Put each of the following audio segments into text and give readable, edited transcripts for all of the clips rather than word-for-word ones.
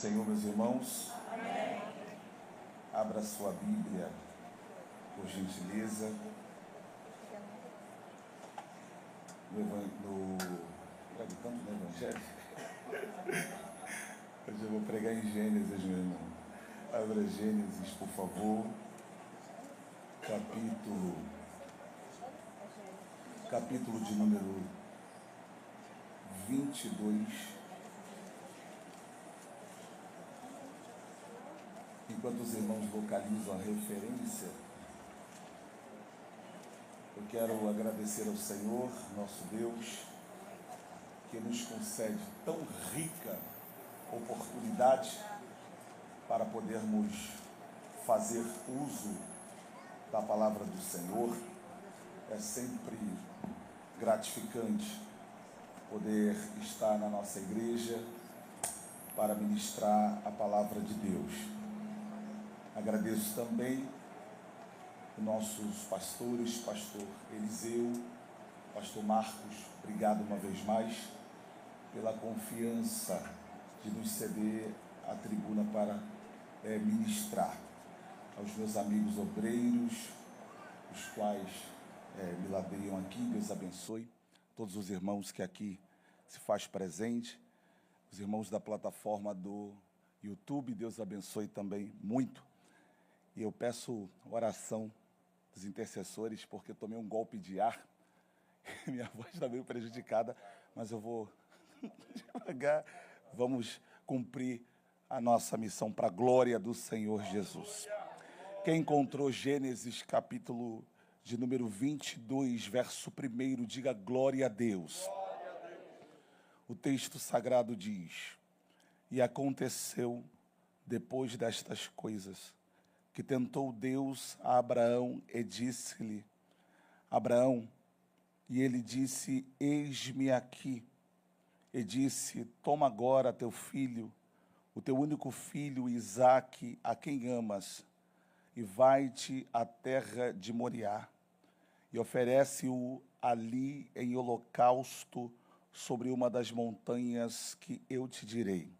Senhor, meus irmãos. Amém. Abra sua Bíblia, por gentileza, no Evangelho. Hoje eu vou pregar em Gênesis, meu irmão. Abra Gênesis, por favor. Capítulo de número 22. Enquanto os irmãos localizam a referência, eu quero agradecer ao Senhor, nosso Deus, que nos concede tão rica oportunidade para podermos fazer uso da palavra do Senhor. É sempre gratificante poder estar na nossa igreja para ministrar a palavra de Deus. Agradeço também os nossos pastores, pastor Eliseu, pastor Marcos, obrigado uma vez mais pela confiança de nos ceder a tribuna para ministrar. Aos meus amigos obreiros, os quais me ladeiam aqui, Deus abençoe. Todos os irmãos que aqui se faz presente, os irmãos da plataforma do YouTube, Deus abençoe também muito. E eu peço oração dos intercessores, porque tomei um golpe de ar, minha voz está meio prejudicada, mas eu vou devagar, vamos cumprir a nossa missão para a glória do Senhor Jesus. Quem encontrou Gênesis capítulo de número 22, verso 1, diga glória a Deus. O texto sagrado diz: e aconteceu depois destas coisas, que tentou Deus a Abraão e disse-lhe: Abraão, e ele disse: eis-me aqui. E disse: toma agora teu filho, o teu único filho Isaque, a quem amas, e vai-te à terra de Moriá, e oferece-o ali em holocausto sobre uma das montanhas que eu te direi.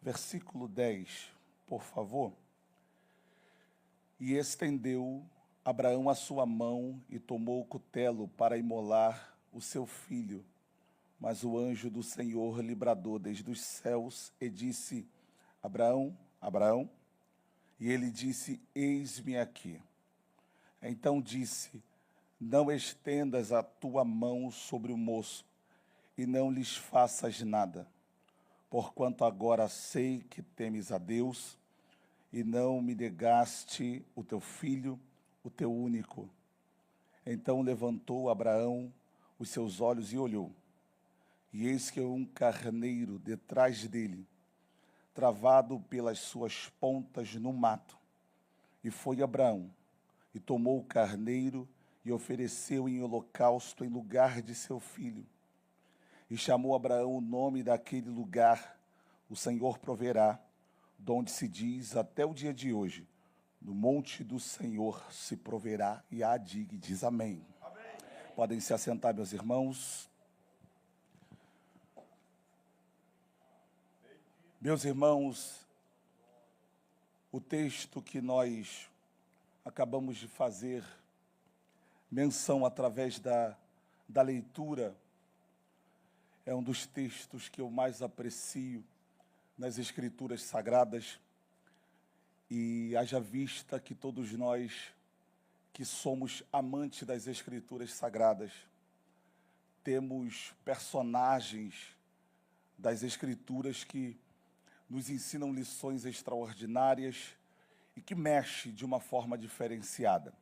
Versículo 10, por favor. E estendeu Abraão a sua mão e tomou o cutelo para imolar o seu filho. Mas o anjo do Senhor lhe bradou desde os céus e disse: Abraão, Abraão. E ele disse: eis-me aqui. Então disse: não estendas a tua mão sobre o moço e não lhes faças nada, porquanto agora sei que temes a Deus, e não me negaste o teu filho, o teu único. Então levantou Abraão os seus olhos e olhou, e eis que um carneiro detrás dele, travado pelas suas pontas no mato. E foi Abraão, e tomou o carneiro, e ofereceu em holocausto em lugar de seu filho. E chamou Abraão o nome daquele lugar: o Senhor proverá, donde se diz até o dia de hoje: no monte do Senhor se proverá, e há diga, e diz amém. Amém. Podem se assentar, meus irmãos. Meus irmãos, o texto que nós acabamos de fazer menção através da leitura é um dos textos que eu mais aprecio nas Escrituras Sagradas, e haja vista que todos nós que somos amantes das Escrituras Sagradas temos personagens das Escrituras que nos ensinam lições extraordinárias e que mexem de uma forma diferenciada.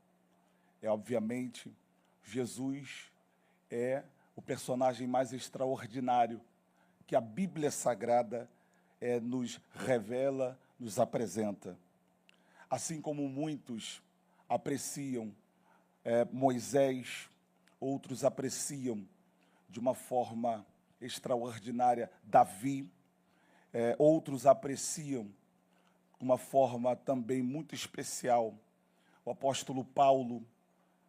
Obviamente, Jesus é o personagem mais extraordinário que a Bíblia Sagrada nos revela, nos apresenta. Assim como muitos apreciam Moisés, outros apreciam de uma forma extraordinária Davi, outros apreciam de uma forma também muito especial o apóstolo Paulo,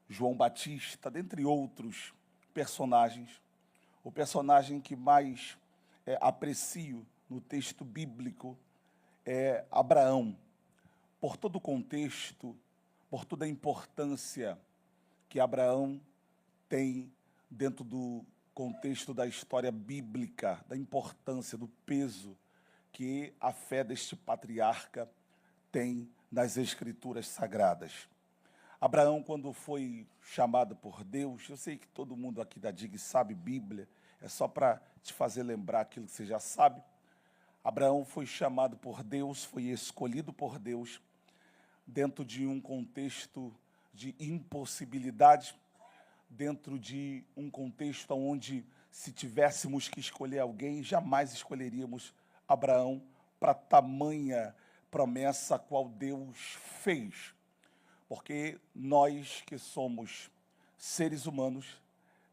João Batista, dentre outros personagens. O personagem que mais aprecio no texto bíblico é Abraão, por todo o contexto, por toda a importância que Abraão tem dentro do contexto da história bíblica, da importância, do peso que a fé deste patriarca tem nas Escrituras Sagradas. Abraão, quando foi chamado por Deus, eu sei que todo mundo aqui da DIG sabe Bíblia, é só para te fazer lembrar aquilo que você já sabe. Abraão foi chamado por Deus, foi escolhido por Deus, dentro de um contexto de impossibilidade, dentro de um contexto onde, se tivéssemos que escolher alguém, jamais escolheríamos Abraão para tamanha promessa a qual Deus fez. Porque nós que somos seres humanos,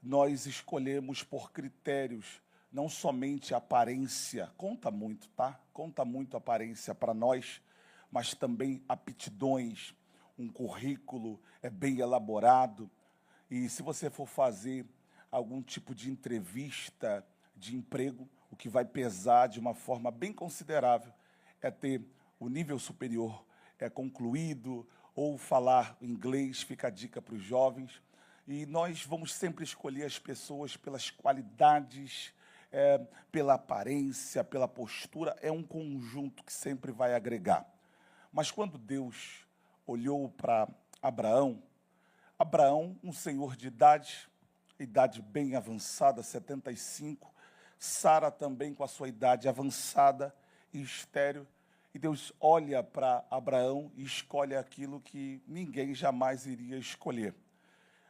nós escolhemos por critérios, não somente a aparência, conta muito, tá? Conta muito a aparência para nós, mas também aptidões, um currículo bem elaborado. E se você for fazer algum tipo de entrevista de emprego, o que vai pesar de uma forma bem considerável é ter o nível superior concluído, ou falar inglês, fica a dica para os jovens. E nós vamos sempre escolher as pessoas pelas qualidades, pela aparência, pela postura, é um conjunto que sempre vai agregar. Mas quando Deus olhou para Abraão, um senhor de idade bem avançada, 75, Sara também com a sua idade avançada e estéril, e Deus olha para Abraão e escolhe aquilo que ninguém jamais iria escolher.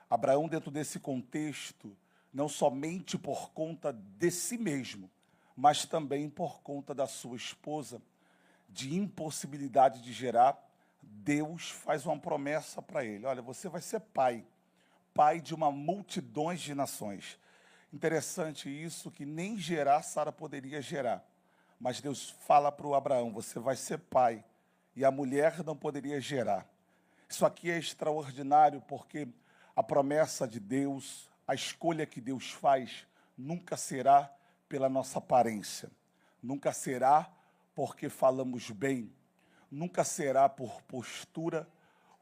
Abraão, dentro desse contexto, não somente por conta de si mesmo, mas também por conta da sua esposa, de impossibilidade de gerar, Deus faz uma promessa para ele. Olha, você vai ser pai de uma multidão de nações. Interessante isso, que nem gerar Sara poderia gerar. Mas Deus fala para o Abraão, você vai ser pai, e a mulher não poderia gerar. Isso aqui é extraordinário, porque a promessa de Deus, a escolha que Deus faz, nunca será pela nossa aparência, nunca será porque falamos bem, nunca será por postura,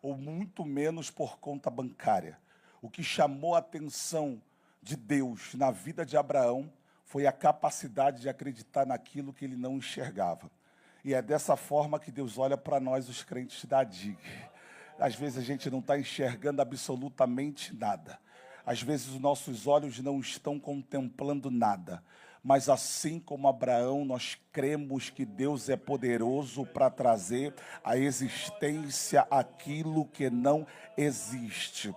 ou muito menos por conta bancária. O que chamou a atenção de Deus na vida de Abraão foi a capacidade de acreditar naquilo que ele não enxergava. E é dessa forma que Deus olha para nós, os crentes da DIG. Às vezes a gente não está enxergando absolutamente nada. Às vezes os nossos olhos não estão contemplando nada. Mas assim como Abraão, nós cremos que Deus é poderoso para trazer à existência aquilo que não existe.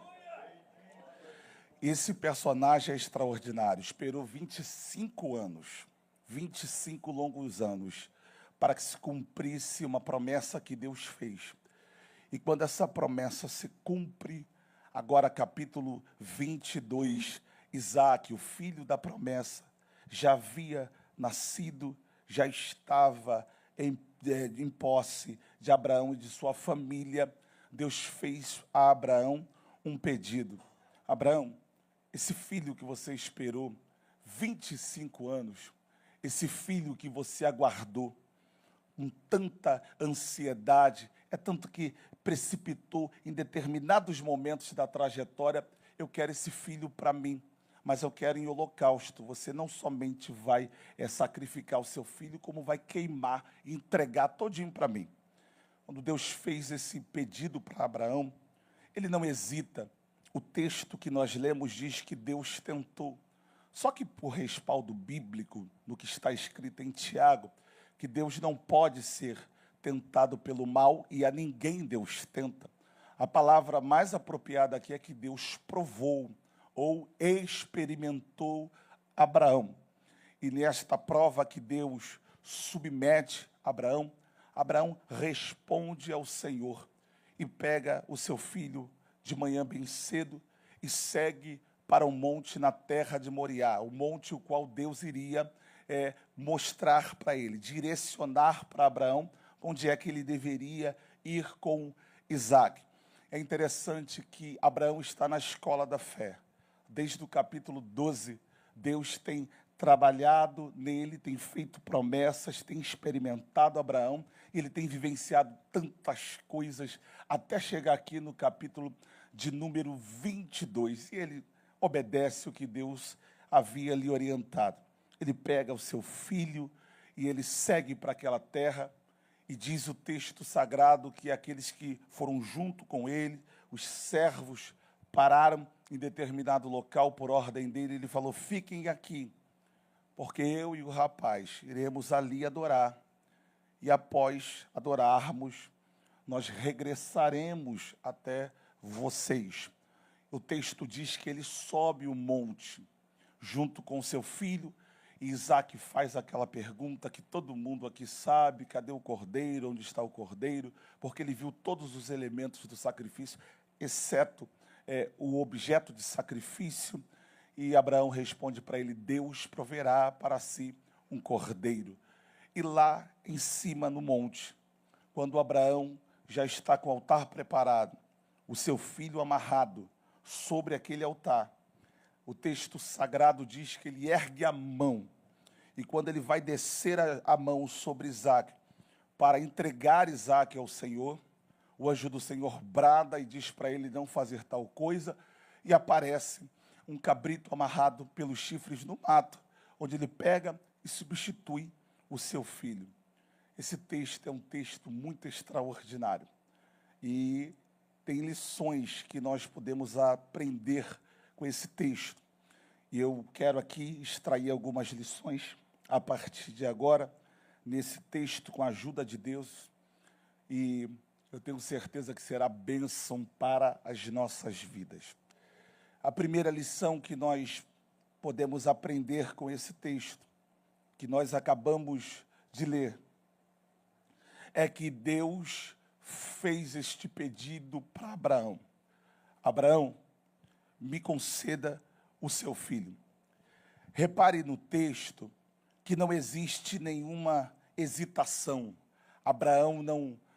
Esse personagem é extraordinário, esperou 25 anos, 25 longos anos, para que se cumprisse uma promessa que Deus fez. E quando essa promessa se cumpre, agora capítulo 22, Isaque, o filho da promessa, já havia nascido, já estava em posse de Abraão e de sua família. Deus fez a Abraão um pedido. Abraão, esse filho que você esperou 25 anos, esse filho que você aguardou com tanta ansiedade, é tanto que precipitou em determinados momentos da trajetória, eu quero esse filho para mim, mas eu quero em holocausto. Você não somente vai sacrificar o seu filho, como vai queimar e entregar todinho para mim. Quando Deus fez esse pedido para Abraão, ele não hesita. O texto que nós lemos diz que Deus tentou. Só que por respaldo bíblico, no que está escrito em Tiago, que Deus não pode ser tentado pelo mal e a ninguém Deus tenta. A palavra mais apropriada aqui é que Deus provou ou experimentou Abraão. E nesta prova que Deus submete Abraão, Abraão responde ao Senhor e pega o seu filho de manhã bem cedo e segue para um monte na terra de Moriá, o monte o qual Deus iria mostrar para ele, direcionar para Abraão onde é que ele deveria ir com Isaque. É interessante que Abraão está na escola da fé. Desde o capítulo 12, Deus tem trabalhado nele, tem feito promessas, tem experimentado Abraão, ele tem vivenciado tantas coisas, até chegar aqui no capítulo de número 22, e ele obedece o que Deus havia lhe orientado. Ele pega o seu filho e ele segue para aquela terra, e diz o texto sagrado que aqueles que foram junto com ele, os servos, pararam em determinado local por ordem dele. Ele falou: fiquem aqui, porque eu e o rapaz iremos ali adorar, e após adorarmos, nós regressaremos até vocês. O texto diz que ele sobe o monte junto com seu filho, e Isaac faz aquela pergunta que todo mundo aqui sabe: cadê o cordeiro? Onde está o cordeiro? Porque ele viu todos os elementos do sacrifício, exceto o objeto de sacrifício. E Abraão responde para ele: Deus proverá para si um cordeiro. E lá em cima no monte, quando Abraão já está com o altar preparado, o seu filho amarrado sobre aquele altar, o texto sagrado diz que ele ergue a mão, e quando ele vai descer a mão sobre Isaac, para entregar Isaac ao Senhor, o anjo do Senhor brada e diz para ele não fazer tal coisa, e aparece um cabrito amarrado pelos chifres no mato, onde ele pega e substitui o seu filho. Esse texto é um texto muito extraordinário, e tem lições que nós podemos aprender com esse texto. E eu quero aqui extrair algumas lições a partir de agora, nesse texto, com a ajuda de Deus, e eu tenho certeza que será bênção para as nossas vidas. A primeira lição que nós podemos aprender com esse texto, que nós acabamos de ler, é que Deus fez este pedido para Abraão: Abraão, me conceda o seu filho. Repare no texto que não existe nenhuma hesitação. Abraão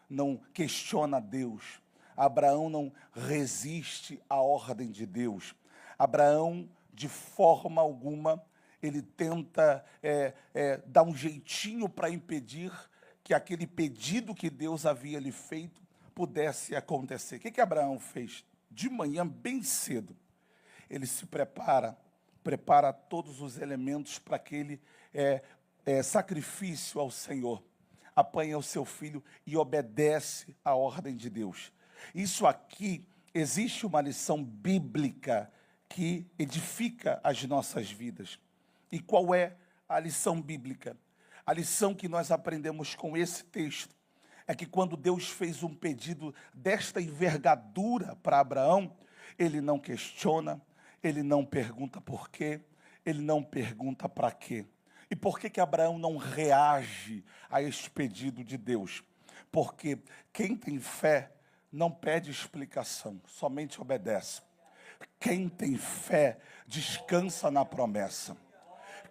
não questiona Deus. Abraão não resiste à ordem de Deus. Abraão, de forma alguma, ele tenta dar um jeitinho para impedir que aquele pedido que Deus havia lhe feito pudesse acontecer. O que Abraão fez? De manhã, bem cedo, ele se prepara todos os elementos para aquele sacrifício ao Senhor. Apanha o seu filho e obedece à ordem de Deus. Isso aqui, existe uma lição bíblica que edifica as nossas vidas. E qual é a lição bíblica? A lição que nós aprendemos com esse texto é que quando Deus fez um pedido desta envergadura para Abraão, ele não questiona, ele não pergunta por quê, ele não pergunta para quê. E por que Abraão não reage a este pedido de Deus? Porque quem tem fé não pede explicação, somente obedece. Quem tem fé descansa na promessa.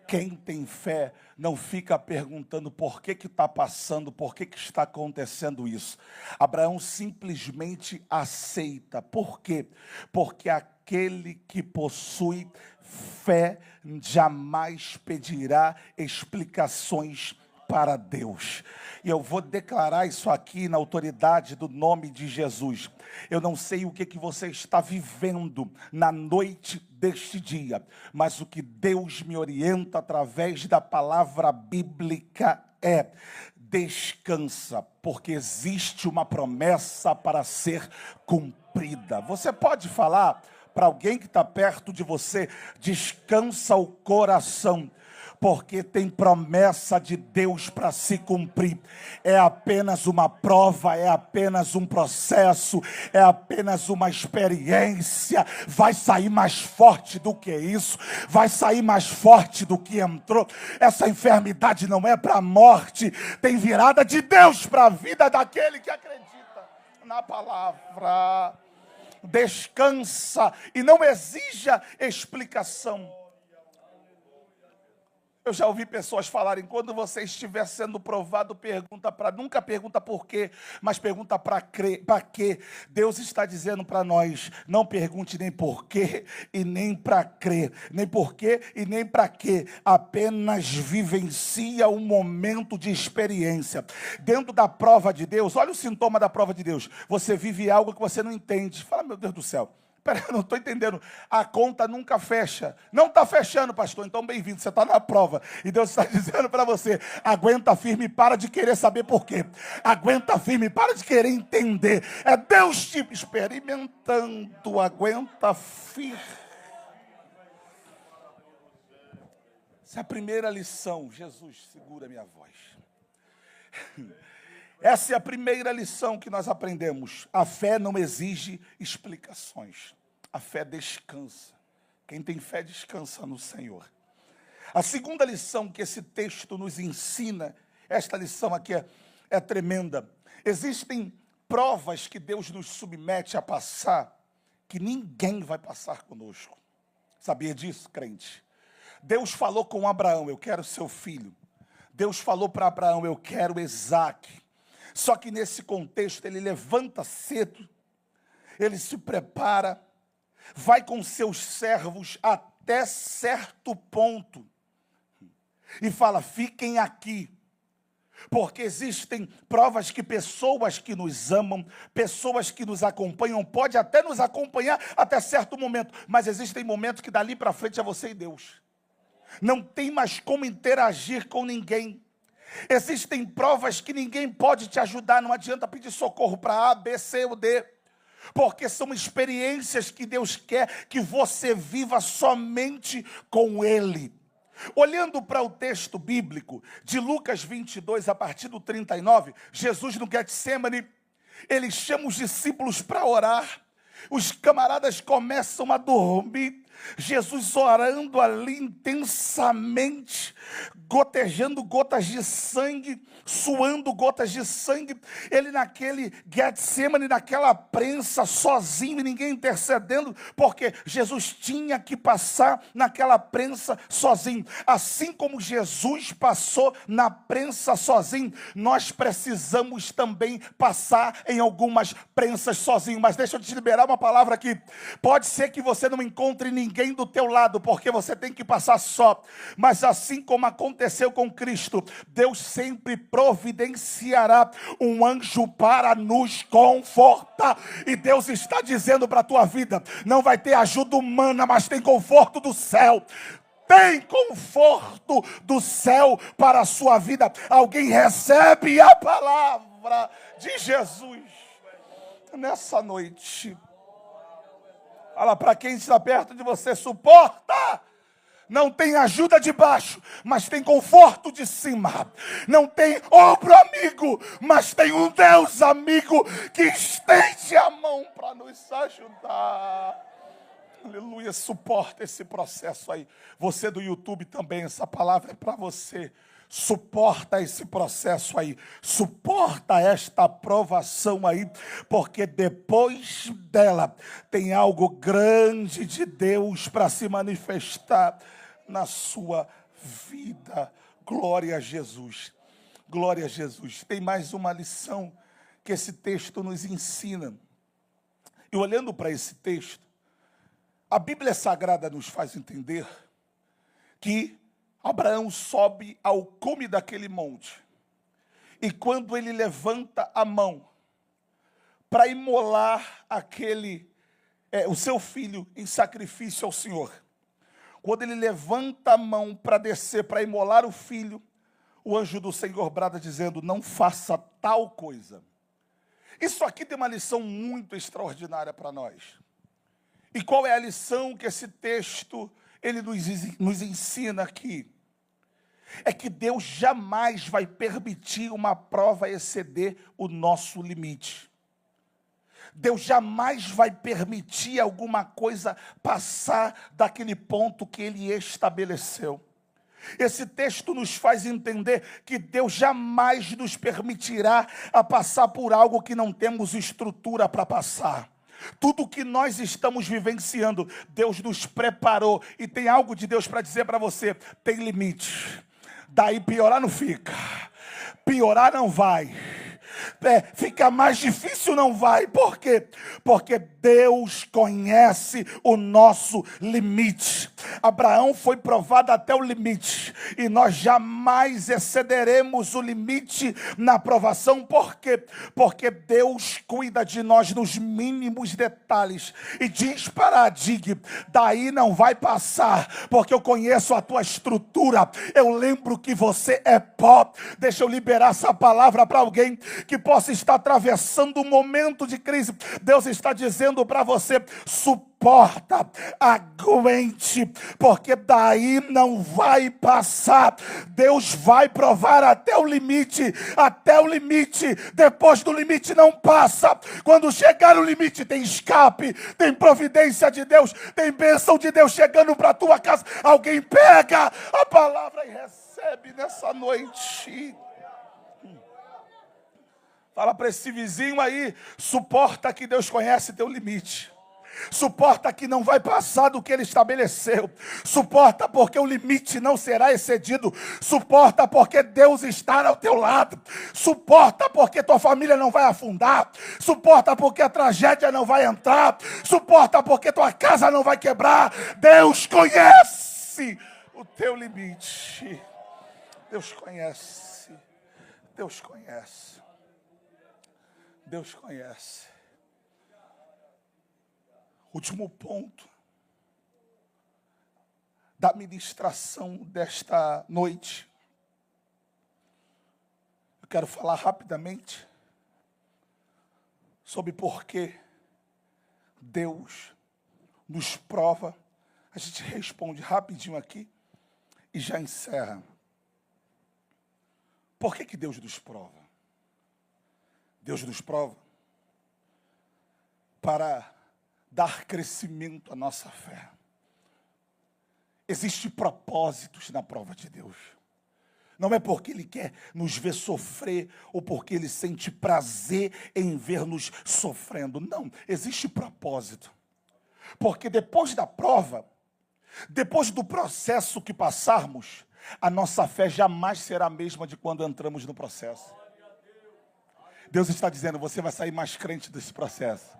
Quem tem fé não fica perguntando por que está passando, por que está acontecendo isso. Abraão simplesmente aceita. Por quê? Porque aquele que possui fé jamais pedirá explicações para Deus. E eu vou declarar isso aqui na autoridade do nome de Jesus. Eu não sei o que você está vivendo na noite deste dia, mas o que Deus me orienta através da palavra bíblica é: descansa, porque existe uma promessa para ser cumprida. Você pode falar para alguém que está perto de você: descansa o coração, porque tem promessa de Deus para se cumprir. É apenas uma prova, é apenas um processo, é apenas uma experiência. Vai sair mais forte do que isso, vai sair mais forte do que entrou. Essa enfermidade não é para a morte, tem virada de Deus para a vida daquele que acredita na palavra. Descansa e não exija explicação. Eu já ouvi pessoas falarem, quando você estiver sendo provado, nunca pergunta por quê, mas pergunta para quê. Deus está dizendo para nós, não pergunte nem por quê e nem para crer, nem por quê e nem para quê, apenas vivencia um momento de experiência. Dentro da prova de Deus, olha o sintoma da prova de Deus, você vive algo que você não entende. Fala, meu Deus do céu. Peraí, eu não estou entendendo. A conta nunca fecha. Não está fechando, pastor. Então, bem-vindo. Você está na prova. E Deus está dizendo para você, aguenta firme e para de querer saber por quê. Aguenta firme e para de querer entender. É Deus te experimentando. Aguenta firme. Essa é a primeira lição. Jesus, segura minha voz. Essa é a primeira lição que nós aprendemos. A fé não exige explicações. A fé descansa. Quem tem fé descansa no Senhor. A segunda lição que esse texto nos ensina, esta lição aqui é tremenda. Existem provas que Deus nos submete a passar, que ninguém vai passar conosco. Sabia disso, crente? Deus falou com Abraão, eu quero seu filho. Deus falou para Abraão, eu quero Isaque. Só que nesse contexto ele levanta cedo, ele se prepara, vai com seus servos até certo ponto e fala, fiquem aqui, porque existem provas que pessoas que nos amam, pessoas que nos acompanham, pode até nos acompanhar até certo momento, mas existem momentos que dali para frente é você e Deus. Não tem mais como interagir com ninguém. Existem provas que ninguém pode te ajudar, não adianta pedir socorro para A, B, C ou D, porque são experiências que Deus quer que você viva somente com Ele. Olhando para o texto bíblico de Lucas 22, a partir do 39, Jesus no Getsemane, ele chama os discípulos para orar, os camaradas começam a dormir, Jesus orando ali intensamente, gotejando gotas de sangue, suando gotas de sangue, ele naquele Getsemane, naquela prensa, sozinho, e ninguém intercedendo, porque Jesus tinha que passar naquela prensa sozinho. Assim como Jesus passou na prensa sozinho, nós precisamos também passar em algumas prensas sozinho. Mas deixa eu te liberar uma palavra aqui. Pode ser que você não encontre ninguém do teu lado, porque você tem que passar só. Mas assim como aconteceu com Cristo, Deus sempre providenciará um anjo para nos confortar. E Deus está dizendo para a tua vida, não vai ter ajuda humana, mas tem conforto do céu. Tem conforto do céu para a sua vida. Alguém recebe a palavra de Jesus nessa noite. Fala para quem está perto de você, suporta. Não tem ajuda de baixo, mas tem conforto de cima. Não tem ombro amigo, mas tem um Deus amigo que estende a mão para nos ajudar. Aleluia, suporta esse processo aí. Você do YouTube também, essa palavra é para você. Suporta esse processo aí, suporta esta provação aí, porque depois dela tem algo grande de Deus para se manifestar na sua vida. Glória a Jesus, glória a Jesus. Tem mais uma lição que esse texto nos ensina. E olhando para esse texto, a Bíblia Sagrada nos faz entender que Abraão sobe ao cume daquele monte. E quando ele levanta a mão para imolar o seu filho em sacrifício ao Senhor. Quando ele levanta a mão para descer, para imolar o filho, o anjo do Senhor brada dizendo, não faça tal coisa. Isso aqui tem uma lição muito extraordinária para nós. E qual é a lição que esse texto ele nos ensina aqui? É que Deus jamais vai permitir uma prova exceder o nosso limite. Deus jamais vai permitir alguma coisa passar daquele ponto que Ele estabeleceu. Esse texto nos faz entender que Deus jamais nos permitirá a passar por algo que não temos estrutura para passar. Tudo que nós estamos vivenciando, Deus nos preparou. E tem algo de Deus para dizer para você: tem limite. Daí piorar não fica. Piorar não vai. Fica mais difícil, não vai. Por quê? Porque Deus conhece o nosso limite. Abraão foi provado até o limite, e nós jamais excederemos o limite na provação. Por quê? Porque Deus cuida de nós nos mínimos detalhes, e diz para Adig: daí não vai passar, porque eu conheço a tua estrutura, eu lembro que você é pó. Deixa eu liberar essa palavra para alguém que possa estar atravessando um momento de crise. Deus está dizendo para você: suporta, aguente, porque daí não vai passar. Deus vai provar até o limite, depois do limite não passa. Quando chegar no limite tem escape, tem providência de Deus, tem bênção de Deus chegando para a tua casa. Alguém pega a palavra e recebe nessa noite. Fala para esse vizinho aí: suporta que Deus conhece teu limite. Suporta que não vai passar do que Ele estabeleceu. Suporta porque o limite não será excedido. Suporta porque Deus está ao teu lado. Suporta porque tua família não vai afundar. Suporta porque a tragédia não vai entrar. Suporta porque tua casa não vai quebrar. Deus conhece o teu limite. Deus conhece. Deus conhece. Deus conhece. Último ponto da ministração desta noite. Eu quero falar rapidamente sobre por que Deus nos prova. A gente responde rapidinho aqui e já encerra. Por que Deus nos prova? Deus nos prova para dar crescimento à nossa fé. Existem propósitos na prova de Deus. Não é porque Ele quer nos ver sofrer ou porque Ele sente prazer em ver-nos sofrendo. Não, existe propósito. Porque depois da prova, depois do processo que passarmos, a nossa fé jamais será a mesma de quando entramos no processo. Deus está dizendo: você vai sair mais crente desse processo.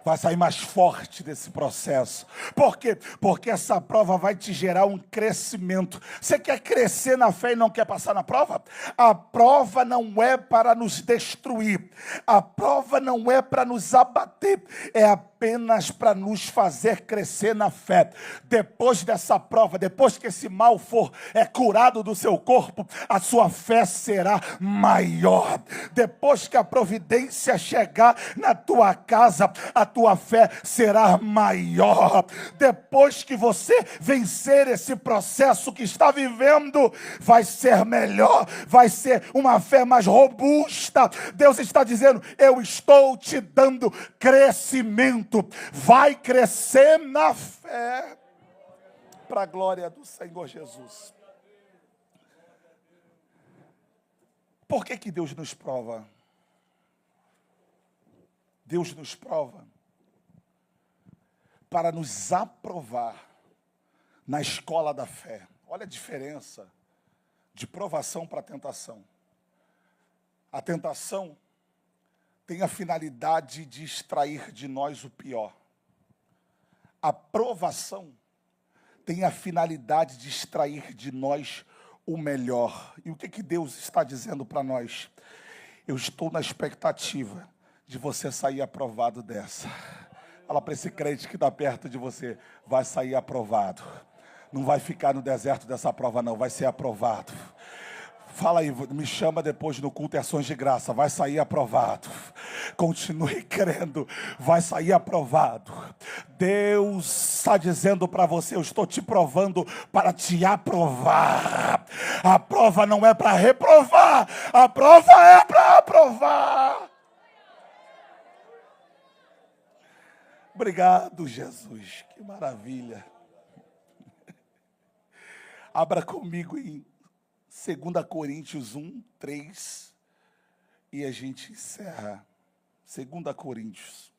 Vai sair mais forte desse processo. Por quê? Porque essa prova vai te gerar um crescimento. Você quer crescer na fé e não quer passar na prova? A prova não é para nos destruir. A prova não é para nos abater. É apenas para nos fazer crescer na fé. Depois dessa prova, depois que esse mal for curado do seu corpo, a sua fé será maior. Depois que a providência chegar na tua casa, a tua fé será maior. Depois que você vencer esse processo que está vivendo, vai ser melhor, vai ser uma fé mais robusta. Deus está dizendo: eu estou te dando crescimento. Vai crescer na fé, para a glória do Senhor Jesus. Por que Deus nos prova? Deus nos prova para nos aprovar na escola da fé. Olha a diferença de provação para tentação. A tentação tem a finalidade de extrair de nós o pior. A provação tem a finalidade de extrair de nós o melhor. E o que Deus está dizendo para nós? Eu estou na expectativa de você sair aprovado dessa. Fala para esse crente que está perto de você: vai sair aprovado. Não vai ficar no deserto dessa prova não, vai ser aprovado. Fala aí, me chama depois no culto e ações de graça, vai sair aprovado. Continue crendo, vai sair aprovado. Deus está dizendo para você: eu estou te provando para te aprovar. A prova não é para reprovar, a prova é para aprovar. Obrigado, Jesus, que maravilha. Abra comigo em 2 Coríntios 1, 3, e a gente encerra. 2 Coríntios,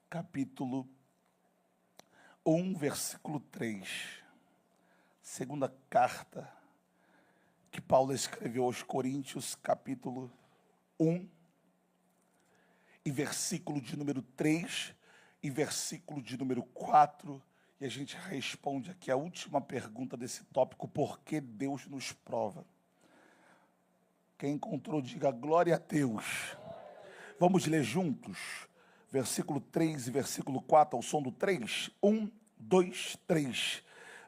capítulo 1, versículo 3. Segunda carta que Paulo escreveu aos Coríntios, capítulo 1, e versículo de número 3 e versículo de número 4. E a gente responde aqui a última pergunta desse tópico: por que Deus nos prova? Quem encontrou, diga glória a Deus. Vamos ler juntos, versículo 3 e versículo 4, ao som do 3. 1, 2, 3.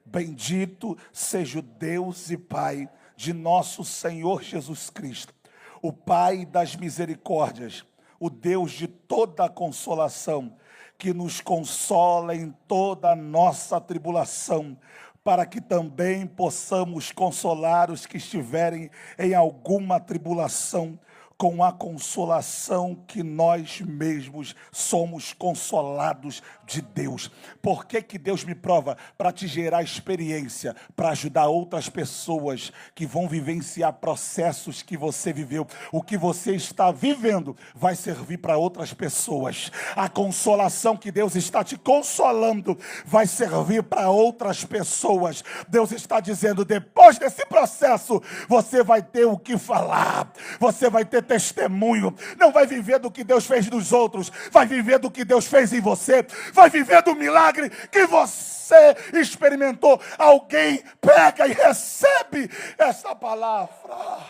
Bendito seja o Deus e Pai de nosso Senhor Jesus Cristo, o Pai das misericórdias, o Deus de toda a consolação, que nos consola em toda a nossa tribulação, para que também possamos consolar os que estiverem em alguma tribulação, com a consolação que nós mesmos somos consolados de Deus. Por que que Deus me prova? Para te gerar experiência, para ajudar outras pessoas que vão vivenciar processos que você viveu. O que você está vivendo vai servir para outras pessoas. A consolação que Deus está te consolando vai servir para outras pessoas. Deus está dizendo: depois desse processo, você vai ter o que falar, você vai ter testemunho, não vai viver do que Deus fez nos outros, vai viver do que Deus fez em você, vai viver do milagre que você experimentou. Alguém pega e recebe essa palavra.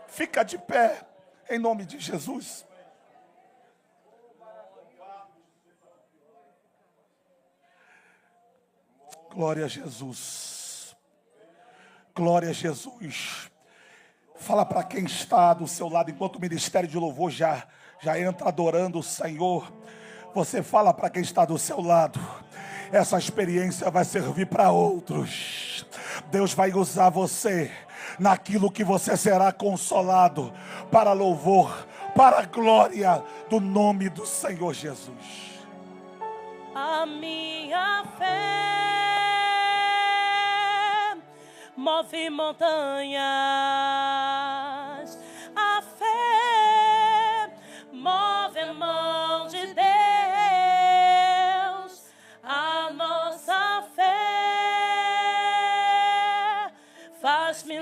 Fica de pé, em nome de Jesus. Glória a Jesus. Glória a Jesus. Fala para quem está do seu lado, enquanto o ministério de louvor já entra adorando o Senhor. Você fala para quem está do seu lado: essa experiência vai servir para outros. Deus vai usar você naquilo que você será consolado, para louvor, para a glória do nome do Senhor Jesus. A minha fé move montanhas, a fé move a mão de Deus, a nossa fé faz-me